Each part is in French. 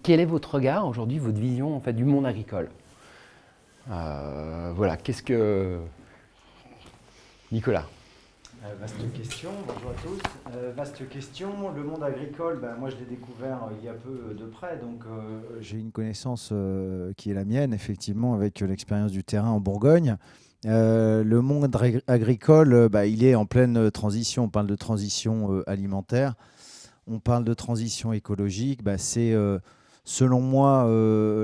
Quel est votre regard aujourd'hui, votre vision en fait, du monde agricole? Voilà, qu'est-ce que... Nicolas. Vaste question, bonjour à tous. Vaste question, le monde agricole, moi je l'ai découvert il y a peu de près, donc j'ai une connaissance qui est la mienne, effectivement, avec l'expérience du terrain en Bourgogne. Le monde agricole, il est en pleine transition. On parle de transition alimentaire, on parle de transition écologique. C'est, selon moi,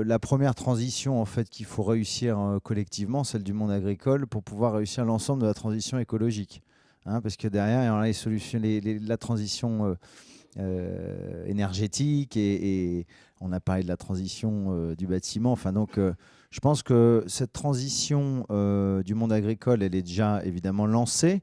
la première transition en fait, qu'il faut réussir collectivement, celle du monde agricole, pour pouvoir réussir l'ensemble de la transition écologique. Hein, parce que derrière, il y a les solutions, la transition énergétique et on a parlé de la transition du bâtiment. Enfin, donc, je pense que cette transition du monde agricole, elle est déjà évidemment lancée,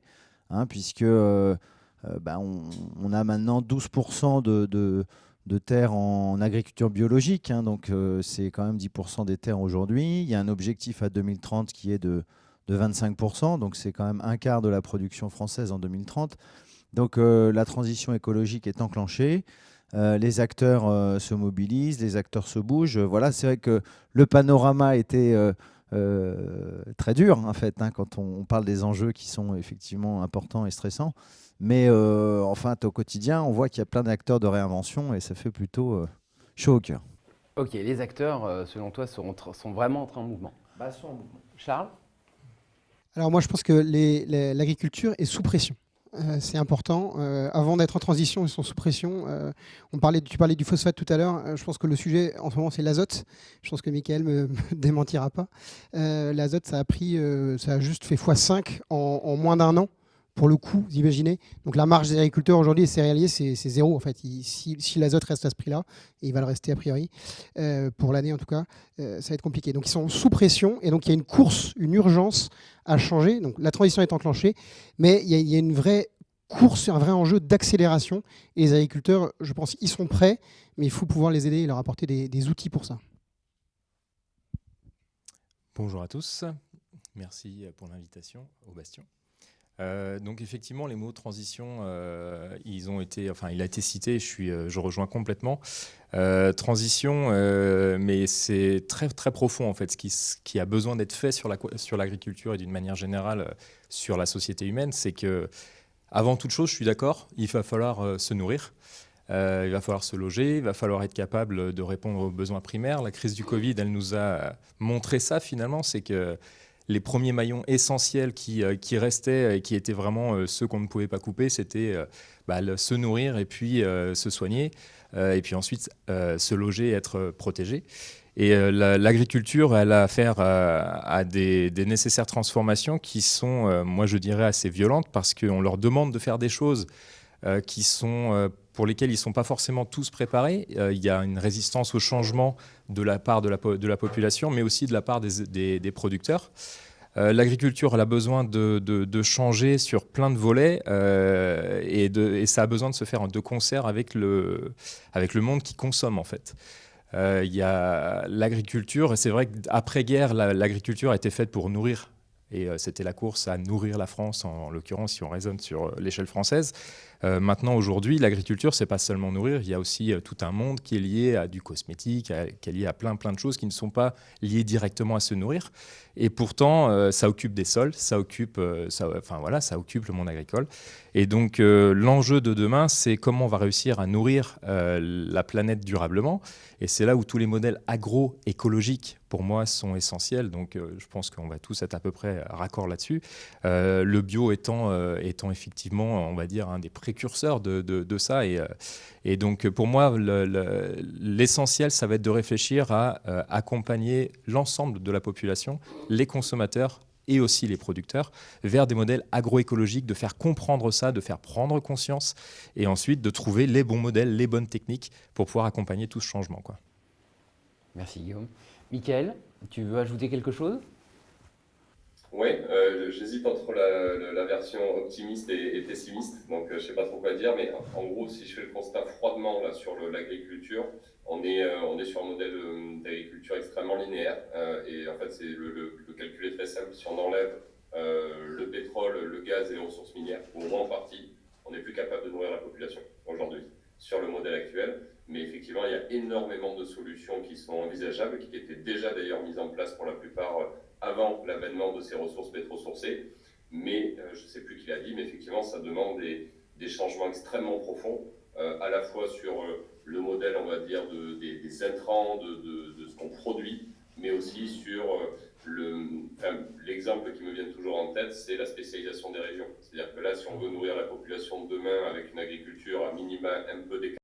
hein, puisque on a maintenant 12% de terres en agriculture biologique, hein, donc c'est quand même 10% des terres aujourd'hui. Il y a un objectif à 2030 qui est de 25%, donc c'est quand même un quart de la production française en 2030. Donc la transition écologique est enclenchée, les acteurs se mobilisent, les acteurs se bougent. Voilà, c'est vrai que le panorama était très dur en fait, hein, quand on parle des enjeux qui sont effectivement importants et stressants. Mais enfin, au quotidien, on voit qu'il y a plein d'acteurs de réinvention et ça fait plutôt chaud au cœur. Ok, les acteurs, selon toi, sont vraiment entrés en mouvement. Sont en mouvement. Charles? Alors moi, je pense que l'agriculture est sous pression. C'est important. Avant d'être en transition, ils sont sous pression. Tu parlais du phosphate tout à l'heure. Je pense que le sujet en ce moment, c'est l'azote. Je pense que Michael me démentira pas. L'azote, ça a juste fait x5 en moins d'un an. Pour le coup, vous imaginez. Donc la marge des agriculteurs aujourd'hui et céréaliers, c'est zéro en fait. Si l'azote reste à ce prix-là, et il va le rester a priori, pour l'année en tout cas, ça va être compliqué. Donc ils sont sous pression et donc il y a une course, une urgence à changer. Donc la transition est enclenchée, mais il y a une vraie course, un vrai enjeu d'accélération. Et les agriculteurs, je pense, ils sont prêts, mais il faut pouvoir les aider et leur apporter des outils pour ça. Bonjour à tous, merci pour l'invitation au Bastion. Donc effectivement, les mots transition, il a été cité, je rejoins complètement. Transition, mais c'est très très profond en fait, ce qui a besoin d'être fait sur l'agriculture et d'une manière générale sur la société humaine, c'est que avant toute chose, je suis d'accord, il va falloir se nourrir. Il va falloir se loger, il va falloir être capable de répondre aux besoins primaires. La crise du Covid, elle nous a montré ça finalement, c'est que les premiers maillons essentiels qui restaient et qui étaient vraiment ceux qu'on ne pouvait pas couper, c'était se nourrir et puis se soigner, et puis ensuite se loger et être protégé. Et l'agriculture, elle a affaire à des nécessaires transformations qui sont, moi je dirais, assez violentes parce qu'on leur demande de faire des choses pour lesquels ils ne sont pas forcément tous préparés. Il y a une résistance au changement de la part de la population, mais aussi de la part des producteurs. L'agriculture, elle a besoin de changer sur plein de volets et ça a besoin de se faire de concert avec le monde qui consomme en fait. Il y a l'agriculture, et c'est vrai qu'après-guerre, l'agriculture a été faite pour nourrir. Et c'était la course à nourrir la France, en l'occurrence, si on raisonne sur l'échelle française. Maintenant, aujourd'hui, l'agriculture, c'est pas seulement nourrir, il y a aussi tout un monde qui est lié à du cosmétique, qui est lié à plein de choses qui ne sont pas liées directement à se nourrir. Et pourtant, ça occupe des sols, ça occupe le monde agricole. Et donc, l'enjeu de demain, c'est comment on va réussir à nourrir la planète durablement. Et c'est là où tous les modèles agroécologiques, pour moi, sont essentiels. Donc, je pense qu'on va tous être à peu près raccord là-dessus. Le bio étant effectivement, on va dire, un des précurseurs de ça. Et donc, pour moi, l'essentiel, ça va être de réfléchir à accompagner l'ensemble de la population, les consommateurs et aussi les producteurs, vers des modèles agroécologiques, de faire comprendre ça, de faire prendre conscience, et ensuite de trouver les bons modèles, les bonnes techniques pour pouvoir accompagner tout ce changement, quoi. Merci Guillaume. Michael, tu veux ajouter quelque chose? Oui, j'hésite entre la version optimiste et pessimiste, donc je ne sais pas trop quoi dire, mais en gros, si je fais le constat froidement là, sur l'agriculture, on est sur un modèle d'agriculture extrêmement linéaire, et en fait, le calcul est très simple. Si on enlève le pétrole, le gaz et les ressources minières, au moins en partie, on n'est plus capable de nourrir la population aujourd'hui sur le modèle actuel. Mais effectivement, il y a énormément de solutions qui sont envisageables, qui étaient déjà d'ailleurs mises en place pour la plupart avant l'avènement de ces ressources pétrosourcées. Mais je ne sais plus qui l'a dit, mais effectivement, ça demande des changements extrêmement profonds, à la fois sur le modèle, on va dire, des intrants, de ce qu'on produit, mais aussi sur l'exemple qui me vient toujours en tête, c'est la spécialisation des régions. C'est-à-dire que là, si on veut nourrir la population de demain avec une agriculture à minima un peu décarbonée,